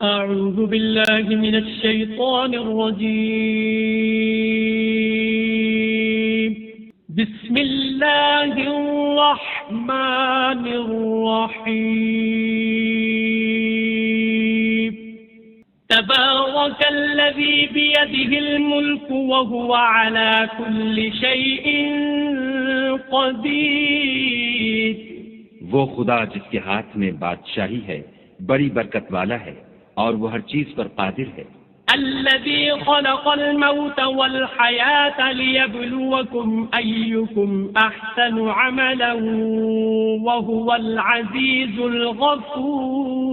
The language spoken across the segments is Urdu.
أعوذ بالله من الشيطان الرجيم. بسم الله الرحمن الرحيم. تبارك الذي بيده الملك وهو على كل شيء قدير. وہ خدا جس کے ہاتھ میں بادشاہی ہے بڑی برکت والا ہے اور وہ ہر چیز پر قادر ہے. الذي خلق الموت والحياة ليبلوكم أيكم أحسن عملا وهو العزيز الغفور.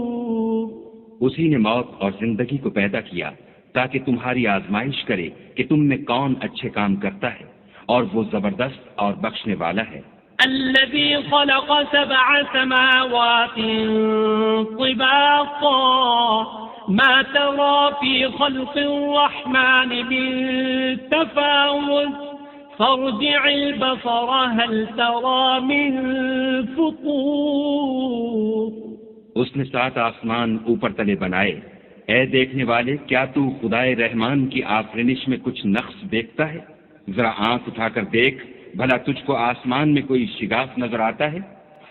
اسی نے موت اور زندگی کو پیدا کیا تاکہ تمہاری آزمائش کرے کہ تم میں کون اچھے کام کرتا ہے اور وہ زبردست اور بخشنے والا ہے. الذي خلق 7 سماوات طباقا ما ترى في خلق الرحمن من تفاوت فارجع البصر هل ترى من فطور. اس نے 7 آسمان اوپر تلے بنائے. اے دیکھنے والے، کیا تو خدائے رحمان کی آفرینش میں کچھ نقص دیکھتا ہے؟ ذرا آنکھ اٹھا کر دیکھ، بھلا تجھ کو آسمان میں کوئی شگاف نظر آتا ہے؟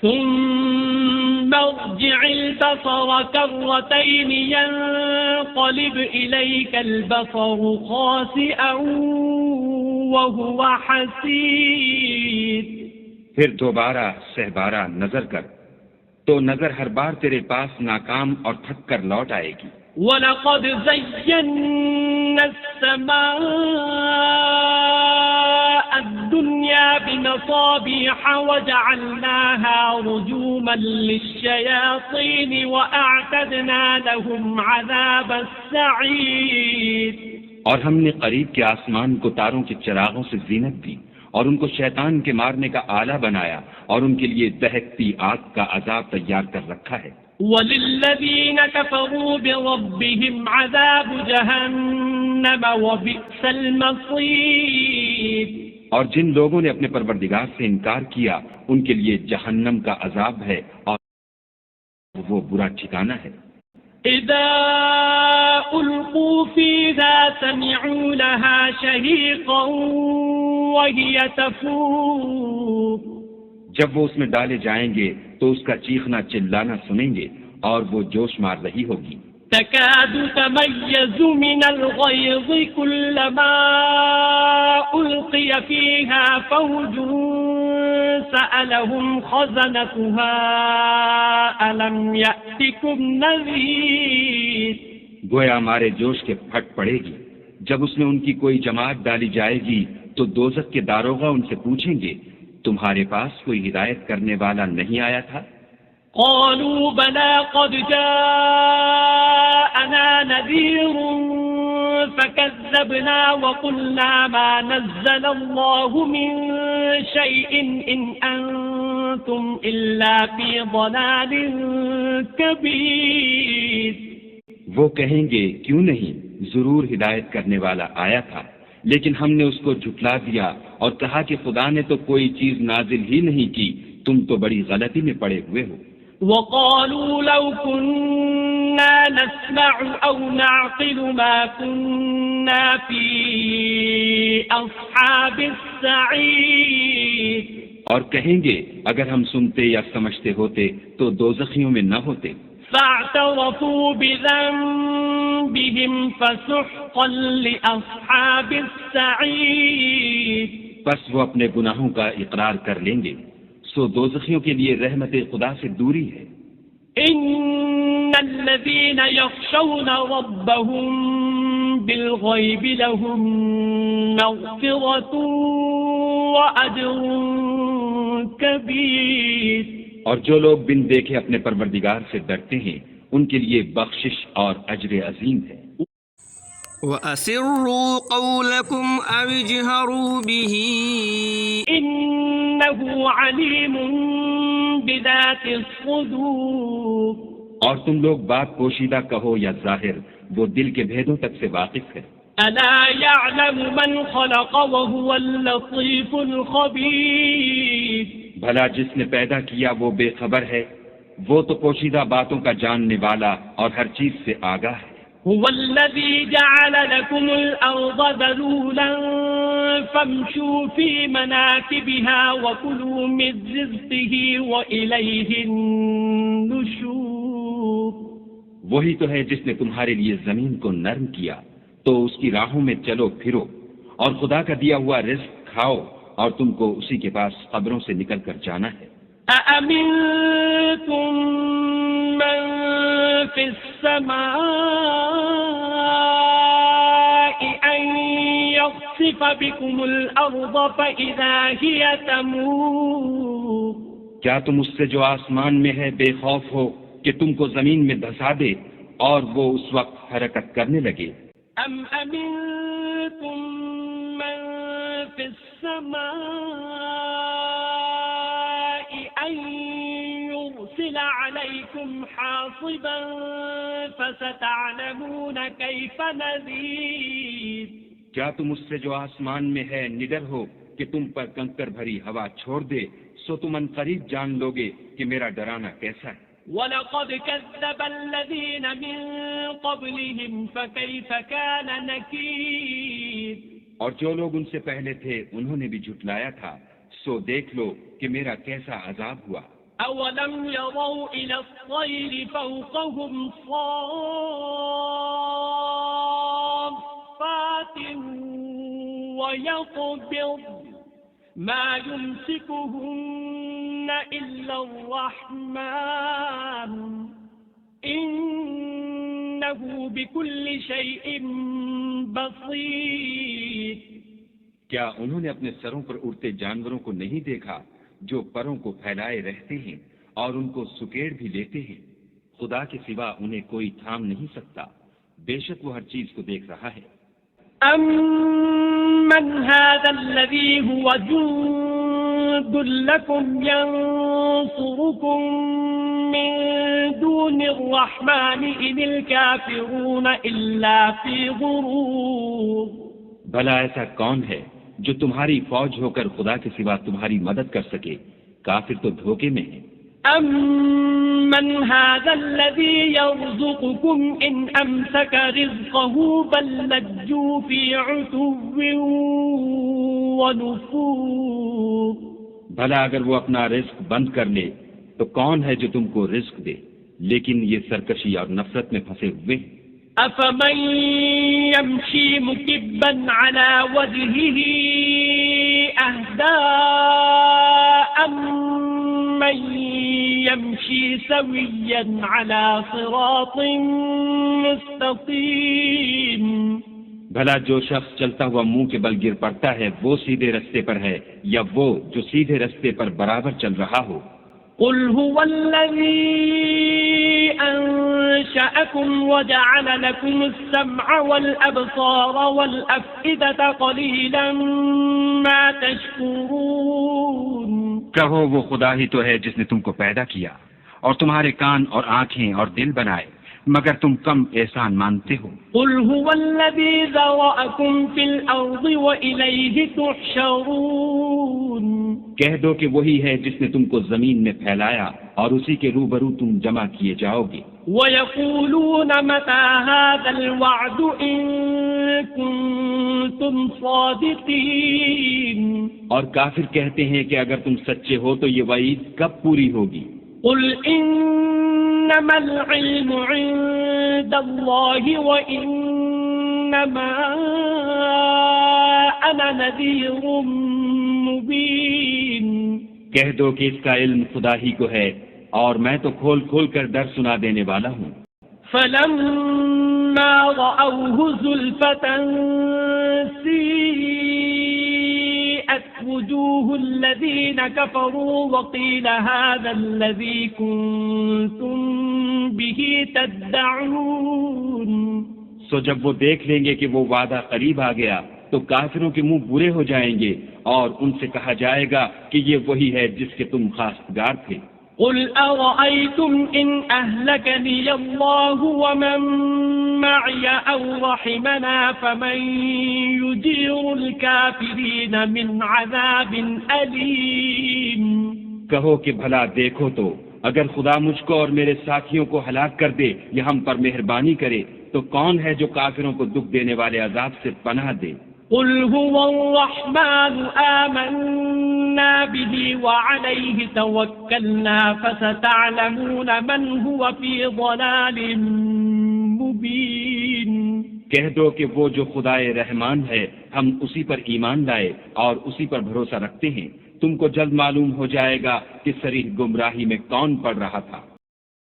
ثم ارجع البصر كرتين ينقلب إليك البصر خاسئا وهو حسير. پھر دوبارہ سہبارہ نظر کر تو نظر ہر بار تیرے پاس ناکام اور تھک کر لوٹ آئے گی. وَلَقَدْ زَيَّنَّا السَّمَاءَ الدُّنْيَا بِمَصَابِيحَ وَجَعَلْنَاهَا رُجُومًا لِلشَّيَاطِينِ وَأَعْتَدْنَا لَهُمْ عَذَابَ السَّعِيرِ. اور ہم نے قریب کے آسمان کو تاروں کے چراغوں سے زینت دی اور ان کو شیطان کے مارنے کا آلہ بنایا اور ان کے لیے دہکتی آگ کا عذاب تیار کر رکھا ہے. وَلِلَّذِينَ كَفَرُوا بِرَبِّهِمْ عَذَابُ جَهَنَّمَ وَبِئْسَ الْمَصِيرُ. اور جن لوگوں نے اپنے پروردگار سے انکار کیا ان کے لیے جہنم کا عذاب ہے اور وہ برا ٹھکانہ ہے. اذا القوا فيها سمعوا لها شهيقا وهي تفور. جب وہ اس میں ڈالے جائیں گے تو اس کا چیخنا چلانا سنیں گے اور وہ جوش مار رہی ہوگی. تكاد تميز من الغيظ كلما ألقي فيها فوج سألهم خزنتها ألم يأتكم نذير. گویا ہمارے جوش کے پھٹ پڑے گی. جب اس میں ان کی کوئی جماعت ڈالی جائے گی تو دوزخ کے داروغہ ان سے پوچھیں گے تمہارے پاس کوئی ہدایت کرنے والا نہیں آیا تھا؟ قالوا بلى قد جاءنا نذير فكذبنا وقلنا ما نزل الله من شيء إن أنتم إلا في ضلال كبير. وہ کہیں گے کیوں نہیں، ضرور ہدایت کرنے والا آیا تھا، لیکن ہم نے اس کو جھٹلا دیا اور کہا کہ خدا نے تو کوئی چیز نازل ہی نہیں کی، تم تو بڑی غلطی میں پڑے ہوئے ہو. وقالوا لو كنا نسمع أو نعقل ما كنا في أصحاب السعير. اور کہیں گے اگر ہم سنتے یا سمجھتے ہوتے تو دوزخیوں میں نہ ہوتے. فاعترفوا بذنبهم فسحقا لأصحاب السعير. بس وہ اپنے گناہوں کا اقرار کر لیں گے، سو دوزخیوں کے لیے رحمت خدا سے دوری ہے. ان الذين يخشون ربهم بالغيب لهم مغفرة وأجر كبير. اور جو لوگ بن دیکھے اپنے پروردگار سے ڈرتے ہیں ان کے لیے بخشش اور اجر عظیم ہے. وَأَسِرُّوا قَوْلَكُمْ أَوِ اجْهَرُوا بِهِ إِنَّهُ عَلِيمٌ بِذَاتِ الصُّدُورِ. اور تم لوگ بات پوشیدہ کہو یا ظاہر، وہ دل کے بھیدوں تک سے واقف ہے. أَلَا يَعْلَمُ مَنْ خَلَقَ وَهُوَ اللَّطِيفُ الْخَبِيرُ. بھلا جس نے پیدا کیا وہ بے خبر ہے، وہ تو پوشیدہ باتوں کا جاننے والا اور ہر چیز سے آگاہ ہے۔ هو الذي جعل لكم الأرض ذلولا فامشوا في مناكبها وكلوا من رزقه وإليه النشور۔ وہی تو ہے جس نے تمہارے لیے زمین کو نرم کیا، تو اس کی راہوں میں چلو پھرو اور خدا کا دیا ہوا رزق کھاؤ، اور تم کو اسی کے پاس قبروں سے نکل کر جانا ہے۔ أأمنتم من في السماء أن يخسف بكم الأرض فإذا هي تمور۔ کیا تم اس سے جو آسمان میں ہے بے خوف ہو کہ تم کو زمین میں دھسا دے اور وہ اس وقت حرکت کرنے لگے؟ أم أمنتم من في السماء أن يرسل عليكم حاصبا فستعلمون كيف نذير۔ کیا تم اس سے جو آسمان میں ہے نڈر ہو کہ تم پر کنکر بھری ہوا چھوڑ دے، سو تم ان قریب جان لوگے کہ میرا ڈرانا کیسا ہے۔ وَلَقَدْ كَذَّبَ الَّذِينَ مِن قَبْلِهِمْ فَكَيْفَ كَانَ نَكِيرِ۔ اور جو لوگ ان سے پہلے تھے انہوں نے بھی جھٹلایا تھا، سو دیکھ لو کہ میرا کیسا عذاب ہوا۔ أَوَلَمْ يَرَوْا إِلَى الطَّيْرِ فَوْقَهُمْ صَافَّاتٍ وَيَقْبِضْنَ مَا يُمْسِكُهُنَّ إِلَّا الرَّحْمَنُ إِنَّهُ بِكُلِّ شَيْءٍ بَصِيرٌ۔ کیا انہوں نے اپنے سروں پر اڑتے جانوروں کو نہیں دیکھا جو پروں کو پھیلائے رہتے ہیں اور ان کو سکیڑ بھی لیتے ہیں؟ خدا کے سوا انہیں کوئی تھام نہیں سکتا، بے شک وہ ہر چیز کو دیکھ رہا ہے۔ أَمَّنْ هَذَا الَّذِي هُوَ جُندٌ لَكُمْ يَنصُرُكُم مِّن دُونِ الرَّحْمَنِ إِنِ الْكَافِرُونَ إِلَّا فِي غُرُورٍ۔ بھلا ایسا کون ہے جو تمہاری فوج ہو کر خدا کے سوا تمہاری مدد کر سکے؟ کافر تو دھوکے میں ہیں۔ أَمَّنْ هَذَا الَّذِي يَرْزُقُكُمْ إِنْ أَمْسَكَ رِزْقَهُ بَلْ لَجُّوا فِي عُتُوٍّ وَنُفُورٍ۔ بھلا اگر وہ اپنا رزق بند کر لے تو کون ہے جو تم کو رزق دے؟ لیکن یہ سرکشی اور نفرت میں پھنسے ہوئے ہیں۔ أَفَمَن يَمْشِي مُكِبًّا عَلَى وَجْهِهِ أَهْدَىٰ أَمَّن يَمْشِي سَوِيًّا عَلَى صِرَاطٍ مُّسْتَقِيمٍ۔ بھلا جو شخص چلتا ہوا منہ کے بل گر پڑتا ہے وہ سیدھے رستے پر ہے یا وہ جو سیدھے رستے پر برابر چل رہا ہو؟ قل هو الذي أنشأكم وجعل لكم السمع والأبصار والأفئدة قليلا ما تشكرون۔ کہو وہ خدا ہی تو ہے جس نے تم کو پیدا کیا اور تمہارے کان اور آنکھیں اور دل بنائے، مگر تم کم احسان مانتے ہو۔ قل هو الذي ذرأكم في الأرض وإليه تحشرون۔ کہہ دو کہ وہی ہے جس نے تم کو زمین میں پھیلایا اور اسی کے روبرو تم جمع کیے جاؤ گے۔ وَيَقُولُونَ مَتَى هَذَا الْوَعْدُ إِن كُنتُمْ صَادِقِينَ۔ اور کافر کہتے ہیں کہ اگر تم سچے ہو تو یہ وعید کب پوری ہوگی؟ قُلْ إِنَّمَا الْعِلْمُ عِندَ اللَّهِ وَإِنَّمَا أَنَا نَذِيرٌ مُبِينٌ۔ کہہ دو کہ اس کا علم خدا ہی کو ہے اور میں تو کھول کھول کر ڈر سنا دینے والا ہوں۔ فَلَمَّا رَأَوْهُ زُلْفَةً سِيئَتْ وُجُوهُ الَّذِينَ كَفَرُوا وَقِيلَ هَذَا الَّذِي كُنتُم بِهِ تَدَّعُونَ۔ سو جب وہ دیکھ لیں گے کہ وہ وعدہ قریب آ گیا تو کافروں کے منہ برے ہو جائیں گے اور ان سے کہا جائے گا کہ یہ وہی ہے جس کے تم خواستگار تھے۔ قل أرأيتم إن أهلكني الله ومن معي أو رحمنا فمن يجير الكافرين من عذاب أليم۔ کہو کہ بھلا دیکھو تو اگر خدا مجھ کو اور میرے ساتھیوں کو ہلاک کر دے یا ہم پر مہربانی کرے تو کون ہے جو کافروں کو دکھ دینے والے عذاب سے پناہ دے؟ قل هو الرحمن آمنا به وعليه توكلنا فستعلمون من هو في ضلال مبين۔ کہہ دو کہ وہ جو خدائے رحمان ہے ہم اسی پر ایمان لائے اور اسی پر بھروسہ رکھتے ہیں، تم کو جلد معلوم ہو جائے گا کہ صریح گمراہی میں کون پڑ رہا تھا۔